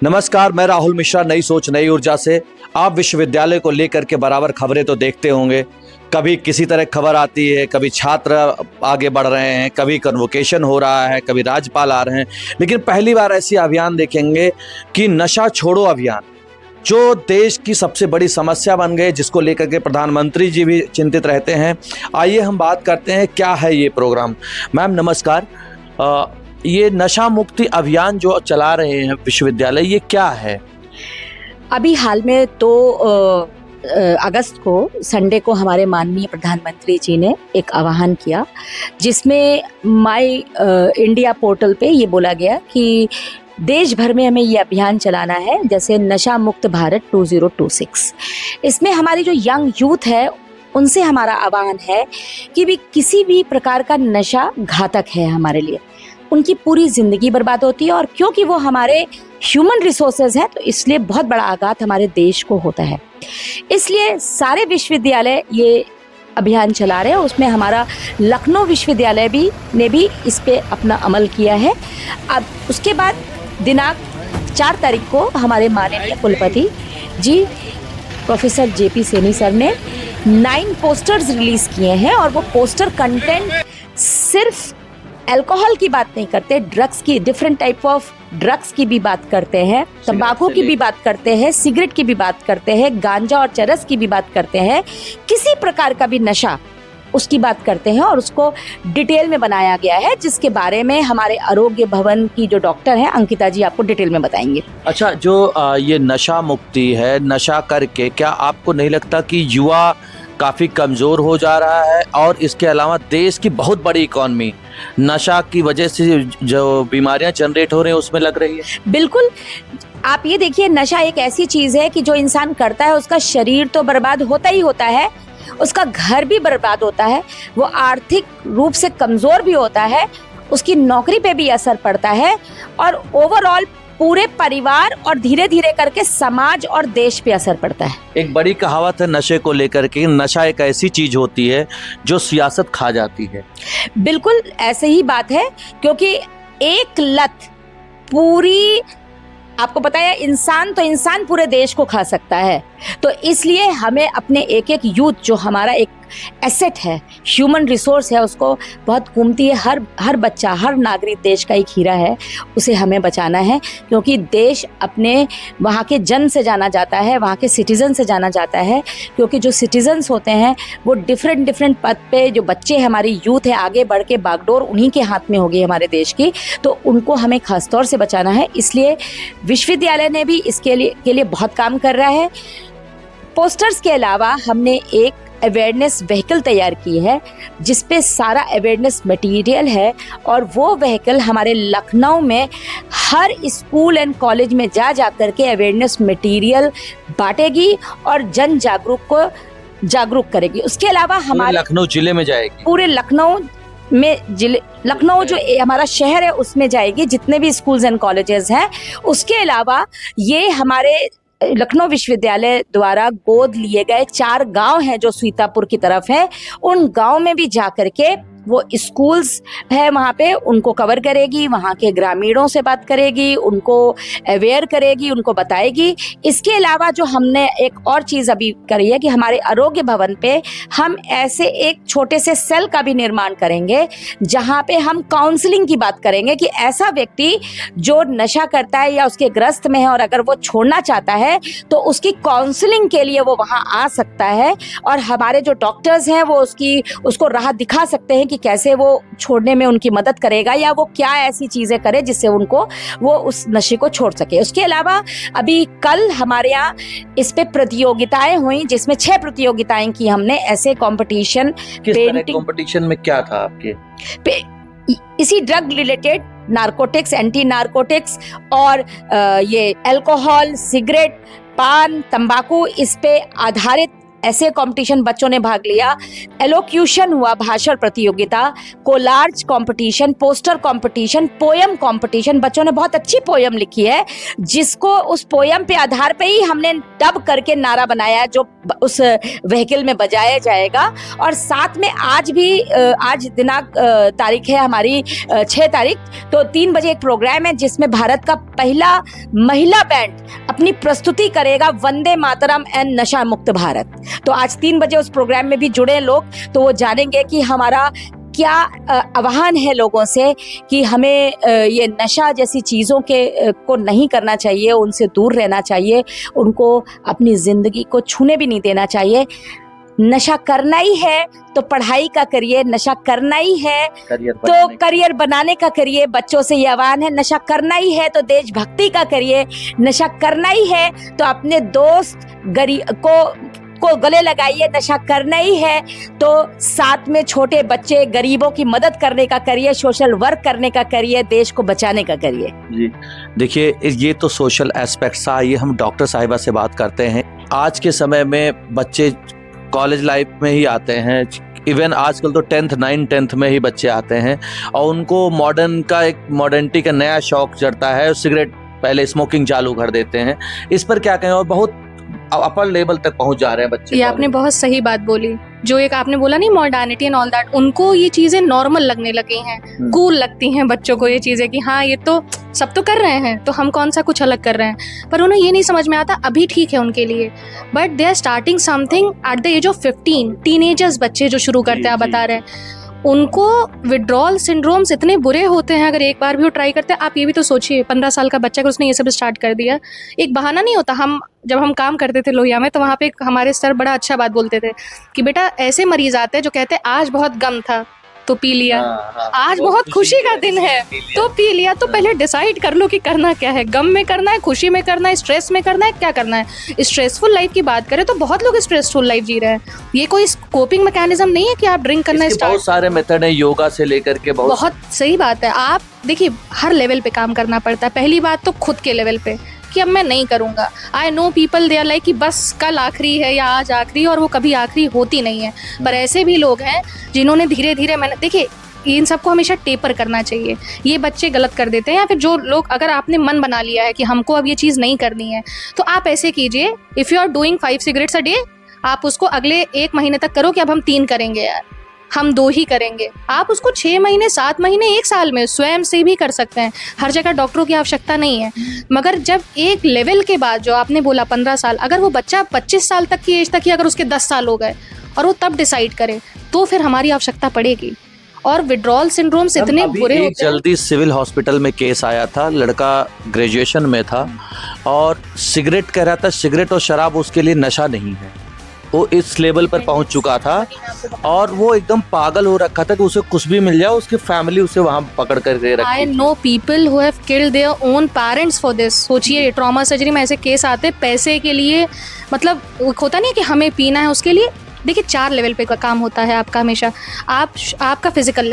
नमस्कार, मैं राहुल मिश्रा, नई सोच नई ऊर्जा से। आप विश्वविद्यालय को लेकर के बराबर खबरें तो देखते होंगे। कभी किसी तरह खबर आती है, कभी छात्र आगे बढ़ रहे हैं, कभी कन्वोकेशन हो रहा है, कभी राज्यपाल आ रहे हैं। लेकिन पहली बार ऐसी अभियान देखेंगे कि नशा छोड़ो अभियान, जो देश की सबसे बड़ी समस्या बन गए, जिसको लेकर के प्रधानमंत्री जी भी चिंतित रहते हैं। आइए हम बात करते हैं क्या है ये प्रोग्राम। मैम नमस्कार, ये नशा मुक्ति अभियान जो चला रहे हैं विश्वविद्यालय, ये क्या है? अभी हाल में 2 अगस्त को संडे को हमारे माननीय प्रधानमंत्री जी ने एक आह्वान किया, जिसमें माई इंडिया पोर्टल पे ये बोला गया कि देश भर में हमें ये अभियान चलाना है, जैसे नशा मुक्त भारत 2026। इसमें हमारी जो यंग यूथ है उनसे हमारा आह्वान है कि भी किसी भी प्रकार का नशा घातक है हमारे लिए, उनकी पूरी ज़िंदगी बर्बाद होती है। और क्योंकि वो हमारे ह्यूमन रिसोर्सेज हैं, तो इसलिए बहुत बड़ा आघात हमारे देश को होता है। इसलिए सारे विश्वविद्यालय ये अभियान चला रहे हैं। उसमें हमारा लखनऊ विश्वविद्यालय ने भी इस पे अपना अमल किया है। अब उसके बाद दिनांक 4 तारीख को हमारे माननीय कुलपति जी प्रोफेसर JP सैनी सर ने 9 पोस्टर्स रिलीज़ किए हैं। और वो पोस्टर कंटेंट सिर्फ अल्कोहल की बात नहीं करते, ड्रग्स की, डिफरेंट टाइप ऑफ ड्रग्स की भी बात करते हैं, तंबाकू की भी बात करते हैं, सिगरेट की भी बात करते हैं, गांजा और चरस की भी बात करते हैं, किसी प्रकार का भी नशा उसकी बात करते हैं। और उसको डिटेल में बनाया गया है, जिसके बारे में हमारे आरोग्य भवन की जो डॉक्टर हैं अंकिता जी आपको डिटेल में बताएंगे। अच्छा, जो ये नशा मुक्ति है, नशा करके क्या आपको नहीं लगता कि युवा काफ़ी कमज़ोर हो जा रहा है? और इसके अलावा देश की बहुत बड़ी इकॉनमी नशा की वजह से जो बीमारियां जनरेट हो रही हैं उसमें लग रही है। बिल्कुल, आप ये देखिए, नशा एक ऐसी चीज़ है कि जो इंसान करता है उसका शरीर तो बर्बाद होता ही होता है, उसका घर भी बर्बाद होता है, वो आर्थिक रूप से कमज़ोर भी होता है, उसकी नौकरी पे भी असर पड़ता है, और ओवरऑल पूरे परिवार और धीरे धीरे करके समाज और देश पे असर पड़ता है। एक बड़ी कहावत है नशे को लेकर के, नशा एक ऐसी चीज होती है जो सियासत खा जाती है। बिल्कुल ऐसे ही बात है, क्योंकि एक लत पूरी, आपको पता है, इंसान पूरे देश को खा सकता है। तो इसलिए हमें अपने एक एक यूथ, जो हमारा एक एसेट है, ह्यूमन रिसोर्स है, उसको बहुत कीमती है। हर बच्चा, हर नागरिक देश का एक हीरा है, उसे हमें बचाना है। क्योंकि देश अपने वहाँ के जन से जाना जाता है, वहाँ के सिटीज़न से जाना जाता है। क्योंकि जो सिटीज़न्स होते हैं वो डिफरेंट पद पे, जो बच्चे हमारी यूथ है, आगे बढ़ के बागडोर उन्हीं के हाथ में होगी हमारे देश की, तो उनको हमें खास तौर से बचाना है। इसलिए विश्वविद्यालय ने भी इसके लिए बहुत काम कर रहा है। पोस्टर्स के अलावा हमने एक अवेयरनेस व्हीकल तैयार की है, जिस पे सारा अवेयरनेस मटेरियल है। और वो व्हीकल हमारे लखनऊ में हर स्कूल एंड कॉलेज में जा कर के अवेयरनेस मटेरियल बांटेगी और जन जागरूक करेगी। उसके अलावा हमारे लखनऊ जिले में जाएगी, पूरे लखनऊ में लखनऊ जो हमारा शहर है उसमें जाएगी, जितने भी स्कूल्स एंड कॉलेजेस हैं। उसके अलावा ये हमारे लखनऊ विश्वविद्यालय द्वारा गोद लिए गए 4 गांव हैं जो सीतापुर की तरफ है, उन गांव में भी जाकर के वो स्कूल्स है वहाँ पे उनको कवर करेगी, वहाँ के ग्रामीणों से बात करेगी, उनको अवेयर करेगी, उनको बताएगी। इसके अलावा जो हमने एक और चीज़ अभी करी है कि हमारे आरोग्य भवन पे हम ऐसे एक छोटे से सेल का भी निर्माण करेंगे, जहाँ पे हम काउंसलिंग की बात करेंगे कि ऐसा व्यक्ति जो नशा करता है या उसके ग्रस्त में है और अगर वो छोड़ना चाहता है तो उसकी काउंसलिंग के लिए वो वहाँ आ सकता है। और हमारे जो डॉक्टर्स हैं वो उसको राह दिखा सकते हैं कि कैसे वो छोड़ने में उनकी मदद करेगा, या वो क्या ऐसी चीज़ें करे जिससे वो उस नशे को छोड़ सके। उसके अलावा अभी कल हमारे यहाँ इस पे प्रतियोगिताएं हुई, जिसमें 6 प्रतियोगिताएं की हमने। ऐसे कंपटीशन, कंपटीशन में क्या था आपके? इसी drug related, narcotics, anti narcotics और ये अल्कोहल, सिगरेट, पान, तंबाकू, इस पे आधारित ऐसे कंपटीशन बच्चों ने भाग लिया। एलोक्यूशन हुआ, भाषण प्रतियोगिता, collage competition, poster competition, poem competition. बच्चों ने बहुत अच्छी पोयम लिखी है, जिसको उस पोयम पे आधार पे ही हमने डब करके नारा बनाया जो उस व्हीकल में बजाया जाएगा। और साथ में आज भी आज दिनांक तारीख है हमारी 6 तारीख, तो 3 बजे एक प्रोग्राम है जिसमें भारत का पहला महिला बैंड अपनी प्रस्तुति करेगा, वंदे मातरम एंड नशा मुक्त भारत। तो आज 3 बजे उस प्रोग्राम में भी जुड़े लोग, तो वो जानेंगे कि हमारा क्या आह्वान है लोगों से कि हमें ये नशा जैसी चीज़ों के को नहीं करना चाहिए, उनसे दूर रहना चाहिए, उनको अपनी ज़िंदगी को छूने भी नहीं देना चाहिए। नशा करना ही है तो पढ़ाई का करिए, नशा करना ही है तो करियर बनाने का करिए। बच्चों से ये आह्वान है, नशा करना ही है तो देशभक्ति का करिए, नशा करना ही है तो अपने दोस्त गरीब को गले लगाइए, नशा करना ही है तो साथ में छोटे बच्चे गरीबों की मदद करने का करिए, सोशल वर्क करने का करिए, देश को बचाने का करिए। जी देखिए, ये तो सोशल एस्पेक्ट्स। आइए हम डॉक्टर साहिबा से बात करते हैं। आज के समय में बच्चे कॉलेज लाइफ में ही आते हैं, इवन आजकल तो 10th 9th 10th में ही बच्चे आते हैं और उनको मॉडर्निटी का नया शौक चढ़ता है। सिगरेट पहले स्मोकिंग चालू कर देते हैं। इस पर क्या कहें, और बहुत अपर लेवल तक पहुंच जा रहे हैं बच्चे। ये आपने बहुत सही बात बोली, जो एक आपने बोला नहीं मॉडर्निटी एंड ऑल दैट, उनको ये चीजें नॉर्मल लगने लगी हैं, कूल लगती हैं बच्चों को ये चीजें कि हाँ ये तो सब तो कर रहे हैं तो हम कौन सा कुछ अलग कर रहे हैं। पर उन्हें ये नहीं समझ में आता, अभी ठीक है उनके लिए, but they are starting something at the age of 15। Teenagers बच्चे जो शुरू करते हैं, आप बता रहे हैं, उनको विड्रॉल सिंड्रोम्स इतने बुरे होते हैं अगर एक बार भी वो ट्राई करते हैं। आप ये भी तो सोचिए, 15 साल का बच्चा अगर उसने ये सब स्टार्ट कर दिया, एक बहाना नहीं होता। जब हम काम करते थे लोहिया में, तो वहाँ पे हमारे सर बड़ा अच्छा बात बोलते थे कि बेटा ऐसे मरीज आते हैं जो कहते हैं आज बहुत गम था तो पी लिया, आज बहुत खुशी का दिन है तो पी लिया। तो पहले डिसाइड कर लो कि करना क्या है, गम में करना है, खुशी में करना है, स्ट्रेस में करना है, क्या करना है। स्ट्रेसफुल लाइफ की बात करें तो बहुत लोग स्ट्रेसफुल लाइफ जी रहे हैं। ये कोई कोपिंग मैकेनिज्म नहीं है कि आप ड्रिंक करना स्टार्ट। बहुत सारे मेथड है, योगा से लेकर के बहुत सही बात है। आप देखिए, हर लेवल पे काम करना पड़ता है। पहली बात तो खुद के लेवल पे कि अब मैं नहीं करूँगा। I know people they are like कि बस कल आखिरी है या आज आखिरी, और वो कभी आखिरी होती नहीं है। पर ऐसे भी लोग हैं जिन्होंने धीरे धीरे, मैंने देखिए इन सबको हमेशा टेपर करना चाहिए। ये बच्चे गलत कर देते हैं, या फिर जो लोग, अगर आपने मन बना लिया है कि हमको अब ये चीज़ नहीं करनी है, तो आप ऐसे कीजिए, if you are doing 5 cigarettes a day, आप उसको अगले 1 महीने तक करो कि अब हम 3 करेंगे यार, हम 2 ही करेंगे। आप उसको 6 महीने, 7 महीने, 1 साल में स्वयं से भी कर सकते हैं। हर जगह डॉक्टरों की आवश्यकता नहीं है। मगर जब एक लेवल के बाद, जो आपने बोला 15 साल, अगर वो बच्चा 25 साल तक की एज तक ही अगर उसके 10 साल हो गए और वो तब डिसाइड करे, तो फिर हमारी आवश्यकता पड़ेगी। और विड्रॉल सिंड्रोम्स इतने बुरे होते हैं। जल्दी सिविल हॉस्पिटल में केस आया था, लड़का ग्रेजुएशन में था और सिगरेट कह रहा था, सिगरेट और शराब उसके लिए नशा नहीं है। वो इस लेवल पर पहुंच चुका था और वो एकदम पागल हो रखा था कि उसे कुछ भी मिल जाए, उसकी फैमिली उसे वहां पकड़ कर दे रखी। आई know people who have killed their own parents for this. सोचिए, ट्रॉमा सर्जरी में ऐसे केस आते पैसे के लिए, मतलब होता नहीं कि हमें पीना है उसके लिए। देखिए 4 लेवल पे का काम होता है आपका हमेशा। आपका फिजिकल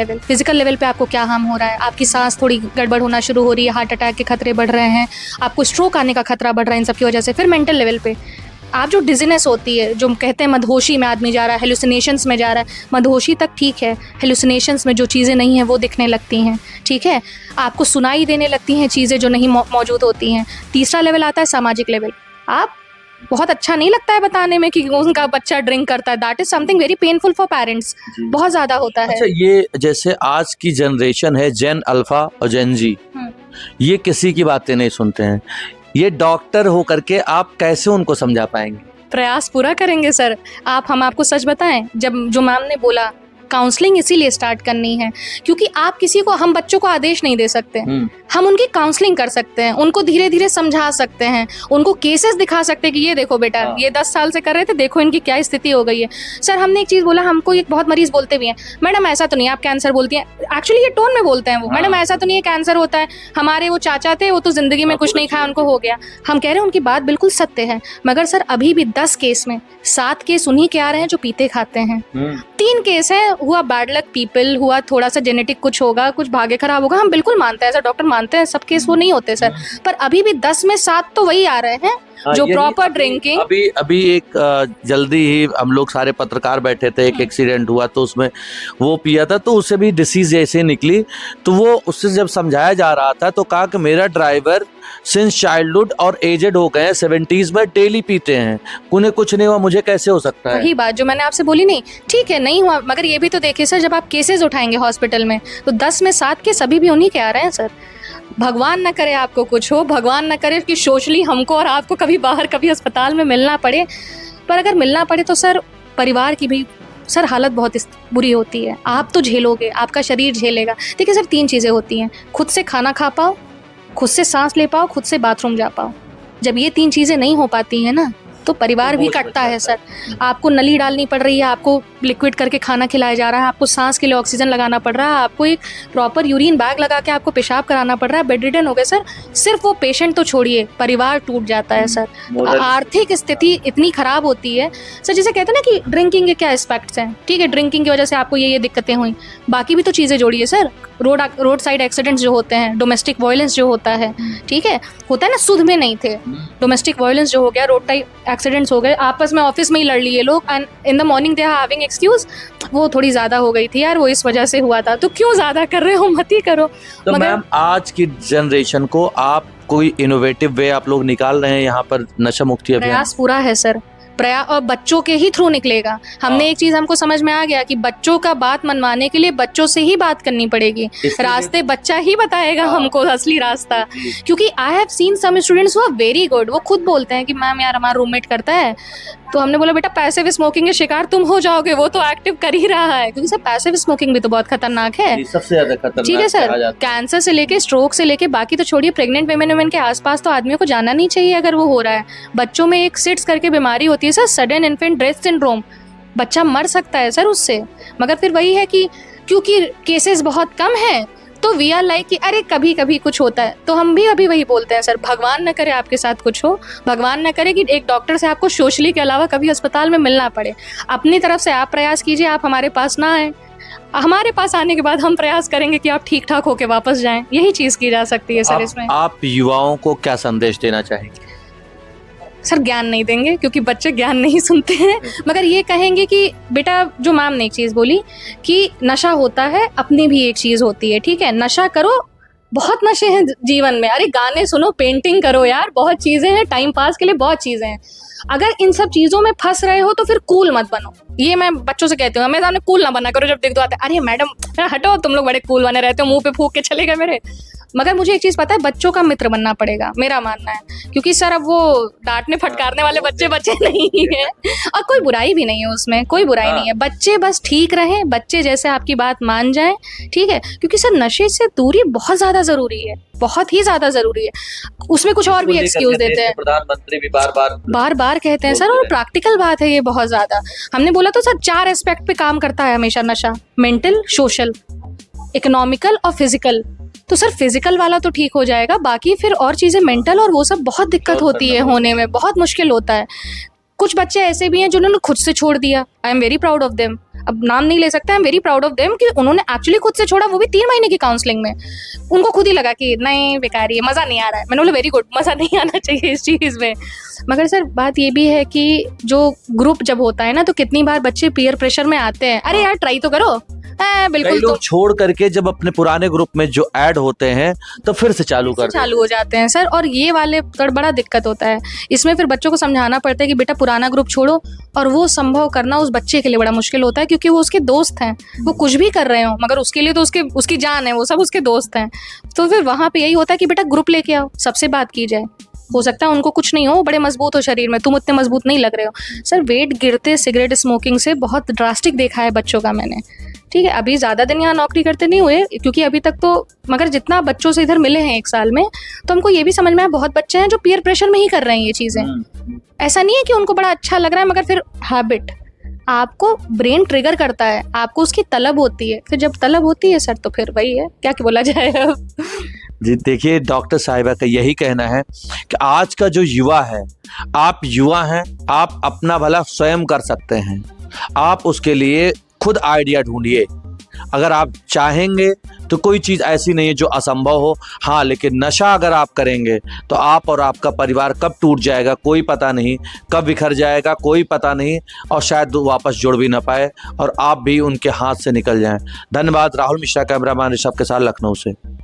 लेवल पे आपको क्या हार्म हो रहा है, आपकी सांस थोड़ी गड़बड़ होना शुरू हो रही है, हार्ट अटैक के खतरे बढ़ रहे हैं, आपको स्ट्रोक आने का खतरा बढ़ रहा है इन सब की वजह से। फिर मेंटल लेवल पे आप जो डिजीनेस होती है, जो कहते हैं मदहोशी में आदमी जा रहा है, हेलुसिनेशंस में जा रहा है। मदहोशी तक ठीक है, हेलुसिनेशंस में जो चीज़ें नहीं हैं वो दिखने लगती हैं, ठीक है, आपको सुनाई देने लगती हैं चीज़ें जो नहीं मौजूद होती हैं। तीसरा लेवल आता है सामाजिक लेवल। आप बहुत अच्छा नहीं लगता है बताने में कि उनका बच्चा ड्रिंक करता है, that is something very painful for parents, बहुत ज़्यादा होता है। अच्छा, ये जैसे आज की जनरेशन है, जेन अल्फा और जेन जी, ये किसी की बातें नहीं सुनते हैं। ये डॉक्टर हो करके आप कैसे उनको समझा पाएंगे? प्रयास पूरा करेंगे सर। हम आपको सच बताएं, जब जो मैम ने बोला काउंसलिंग इसीलिए स्टार्ट करनी है क्योंकि आप किसी को, हम बच्चों को आदेश नहीं दे सकते, हम उनकी काउंसलिंग कर सकते हैं, उनको धीरे धीरे समझा सकते हैं, उनको केसेस दिखा सकते हैं कि ये देखो बेटा, ये 10 साल से कर रहे थे, देखो इनकी क्या स्थिति हो गई है। सर हमने एक चीज़ बोला, हमको एक बहुत मरीज बोलते भी हैं, मैडम ऐसा तो नहीं, आप कैंसर बोलती हैं, एक्चुअली ये टोन में बोलते हैं वो, मैडम ऐसा तो नहीं है, कैंसर होता है, हमारे वो चाचा थे, वो तो जिंदगी में कुछ नहीं खाया, उनको हो गया। हम कह रहे हैं उनकी बात बिल्कुल सत्य है, मगर सर अभी भी 10 केस में 7 केस उन्हीं के आ रहे हैं जो पीते खाते हैं। 3 केस है, हुआ बैड लक पीपल, हुआ थोड़ा सा जेनेटिक कुछ होगा, कुछ भाग्य खराब होगा, हम बिल्कुल मानते हैं, ऐसा डॉक्टर मानते हैं, सब केस वो नहीं होते सर, पर अभी भी 10 में 7 तो वही आ रहे हैं जो यही प्रॉपर ड्रिंकिंग। अभी एक जल्दी ही हम लोग सारे पत्रकार बैठे थे, एक एक्सीडेंट हुआ तो उसमें वो पिया था, तो उससे भी डिसीज जैसे निकली। तो वो उससे जब समझाया जा रहा था तो कहा कि मेरा ड्राइवर सिंस चाइल्डहुड और एजेड हो गए हैं, 70s में, डेली पीते हैं, उन्हें कुछ नहीं हुआ, मुझे कैसे हो सकता है? वही बात जो मैंने आपसे बोली, नहीं ठीक है नहीं हुआ, मगर ये भी तो देखिए सर, जब आप केसेस उठाएंगे हॉस्पिटल में तो 10 में 7 के सभी भी उन्हीं के आ रहे हैं सर। भगवान ना करे आपको कुछ हो, भगवान ना करे कि सोशली हमको और आपको कभी बाहर कभी अस्पताल में मिलना पड़े, पर अगर मिलना पड़े तो सर परिवार की भी सर हालत बहुत बुरी होती है। आप तो झेलोगे, आपका शरीर झेलेगा। देखिए सर 3 चीज़ें होती हैं, खुद से खाना खा पाओ, खुद से सांस ले पाओ, खुद से बाथरूम जा पाओ। जब ये 3 चीज़ें नहीं हो पाती हैं ना तो परिवार भी कटता है सर। आपको नली डालनी पड़ रही है, आपको लिक्विड करके खाना खिलाया जा रहा है, आपको सांस के लिए ऑक्सीजन लगाना पड़ रहा है, आपको एक प्रॉपर यूरिन बैग लगा के आपको पेशाब कराना पड़ रहा है, बेड रिडन हो गए सर। सिर्फ वो पेशेंट तो छोड़िए, परिवार टूट जाता है सर। आर्थिक स्थिति इतनी खराब होती है सर। जैसे कहते हैं ना कि ड्रिंकिंग के क्या एस्पेक्ट्स हैं, ठीक है ड्रिंकिंग की वजह से आपको ये दिक्कतें हुई, बाकी भी तो चीज़ें जोड़िए सर। रोड साइड एक्सीडेंट्स जो होते हैं, डोमेस्टिक वायलेंस जो होता है, ठीक है, होता है ना, सुध में नहीं थे, डोमेस्टिक वायलेंस जो हो गया, रोड साइड एक्सीडेंट्स हो गए, आपस में ऑफिस में ही लड़ लिए लोग, and in the morning they are having excuse, वो थोड़ी ज़्यादा हो गई थी यार, वो इस वजह से हुआ था, तो क्यों ज़्यादा कर रहे हो, मत ही करो। तो मैम आज की जनरेशन को आप कोई इनोवेटिव वे आप लोग निकाल रहे हैं यहाँ पर नशा मुक्ति अभियान? प्रयास पूरा है सर, प्रयास, और बच्चों के ही थ्रू निकलेगा। हमने एक चीज हमको समझ में आ गया कि बच्चों का बात मनवाने के लिए बच्चों से ही बात करनी पड़ेगी, रास्ते बच्चा ही बताएगा हमको असली रास्ता। क्योंकि I have seen some students who are very good, वो खुद बोलते हैं कि मैम यार हमारा रूममेट करता है, तो हमने बोला बेटा पैसिव स्मोकिंग के शिकार तुम हो जाओगे, वो तो एक्टिव कर ही रहा है, क्योंकि सर पैसिव स्मोकिंग भी तो बहुत खतरनाक है, सबसे ज्यादा खतरनाक, ठीक है सर। कैंसर से लेके स्ट्रोक से लेके बाकी तो छोड़िए, प्रेग्नेंट वुमेन के आसपास तो आदमियों को जाना नहीं चाहिए अगर वो हो रहा है। बच्चों में एक सिट्स करके बीमारी होती है sir, sudden infant death syndrome, बच्चा मर सकता है सर उससे। मगर फिर वही है कि क्योंकि केसेस बहुत कम हैं तो वी आर लाइक कि अरे कभी कभी कुछ होता है, तो हम भी अभी वही बोलते हैं सर, भगवान न करे आपके साथ कुछ हो, भगवान न करे कि एक डॉक्टर से आपको सोशली के अलावा कभी अस्पताल में मिलना पड़े। अपनी तरफ से आप प्रयास कीजिए, आप हमारे पास ना आए, हमारे पास आने के बाद हम प्रयास करेंगे कि आप ठीक ठाक होके वापस जाएं, यही चीज़ की जा सकती है सर। इसमें आप युवाओं को क्या संदेश देना चाहेंगे? सर ज्ञान नहीं देंगे क्योंकि बच्चे ज्ञान नहीं सुनते हैं, मगर ये कहेंगे कि बेटा, जो मैम ने एक चीज़ बोली कि नशा होता है, अपनी भी एक चीज़ होती है, ठीक है, नशा करो, बहुत नशे हैं जीवन में, अरे गाने सुनो, पेंटिंग करो यार, बहुत चीज़ें हैं, टाइम पास के लिए बहुत चीज़ें हैं। अगर इन सब चीज़ों में फंस रहे हो तो फिर कूल मत बनो, ये मैं बच्चों से कहती हूँ, मैं सामने कूल ना बना करो, जब देख दो आते अरे मैडम हटो, तुम लोग बड़े कूल बने रहते हो, मुंह पे फूंक के चले गए मेरे। मगर मुझे एक चीज़ पता है, बच्चों का मित्र बनना पड़ेगा, मेरा मानना है, क्योंकि सर अब वो डांटने फटकारने वाले बच्चे नहीं हैं, और कोई बुराई भी नहीं है उसमें, कोई बुराई नहीं है, बच्चे बस ठीक रहें, बच्चे जैसे आपकी बात मान जाएं, ठीक है, क्योंकि सर नशे से दूरी बहुत ज़्यादा ज़रूरी है, बहुत ही ज़्यादा ज़रूरी है। उसमें कुछ और भी एक्सक्यूज देते हैं, प्रधानमंत्री भी बार बार कहते हैं सर, और प्रैक्टिकल बात है ये बहुत ज़्यादा। हमने बोला तो सर 4 एस्पेक्ट पे काम करता है हमेशा नशा, मेंटल, सोशल, इकोनॉमिकल और फिजिकल। तो सर फिजिकल वाला तो ठीक हो जाएगा, बाकी फिर और चीज़ें मेंटल और वो सब बहुत दिक्कत होती है, होने में बहुत मुश्किल होता है। कुछ बच्चे ऐसे भी हैं जिन्होंने खुद से छोड़ दिया, I am very proud of them, अब नाम नहीं ले सकते, I am very proud of them कि उन्होंने एक्चुअली खुद से छोड़ा, वो भी 3 महीने की काउंसलिंग में। उनको खुद ही लगा कि नहीं बेकार, ये मज़ा नहीं आ रहा है। मैंने बोला वेरी गुड, मज़ा नहीं आना चाहिए इस चीज़ में। मगर सर बात ये भी है कि जो ग्रुप जब होता है ना, तो कितनी बार बच्चे पीयर प्रेशर में आते हैं, अरे यार ट्राई तो करो, बिल्कुल, लोग छोड़ करके जब अपने पुराने ग्रुप में जो ऐड होते हैं तो फिर से चालू हो जाते हैं सर, और ये वाले बड़ा दिक्कत होता है। इसमें फिर बच्चों को समझाना पड़ता है कि बेटा पुराना ग्रुप छोड़ो, और वो संभव करना उस बच्चे के लिए बड़ा मुश्किल होता है, क्योंकि वो उसके दोस्त हैं, वो कुछ भी कर रहे हो मगर उसके लिए तो उसकी जान है, वो सब उसके दोस्त हैं। तो फिर वहाँ पे यही होता है कि बेटा ग्रुप लेके आओ, सबसे बात की जाए, हो सकता है उनको कुछ नहीं हो, बड़े मजबूत हो शरीर में, तुम उतने मजबूत नहीं लग रहे हो। सर वेट गिरते सिगरेट स्मोकिंग से बहुत ड्रास्टिक देखा है बच्चों का मैंने, ठीक है। अभी ज़्यादा दिन यहाँ नौकरी करते नहीं हुए क्योंकि अभी तक तो, मगर जितना बच्चों से इधर मिले हैं 1 साल में, तो हमको ये भी समझ में आया बहुत बच्चे हैं जो पीयर प्रेशर में ही कर रहे हैं ये चीज़ें। ऐसा नहीं है कि उनको बड़ा अच्छा लग रहा है, मगर फिर हैबिट, आपको ब्रेन ट्रिगर करता है, आपको उसकी तलब होती है, फिर जब तलब होती है सर तो फिर वही है, क्या बोला जाए अब। जी देखिए, डॉक्टर साहिबा का यही कहना है कि आज का जो युवा है, आप युवा हैं, आप अपना भला स्वयं कर सकते हैं, आप उसके लिए खुद आइडिया ढूंढिए। अगर आप चाहेंगे तो कोई चीज़ ऐसी नहीं है जो असंभव हो। हाँ, लेकिन नशा अगर आप करेंगे तो आप और आपका परिवार कब टूट जाएगा कोई पता नहीं, कब बिखर जाएगा कोई पता नहीं, और शायद वापस जुड़ भी ना पाए और आप भी उनके हाथ से निकल जाएं। धन्यवाद। राहुल मिश्रा, कैमरामैन ऋषभ के साथ, लखनऊ से।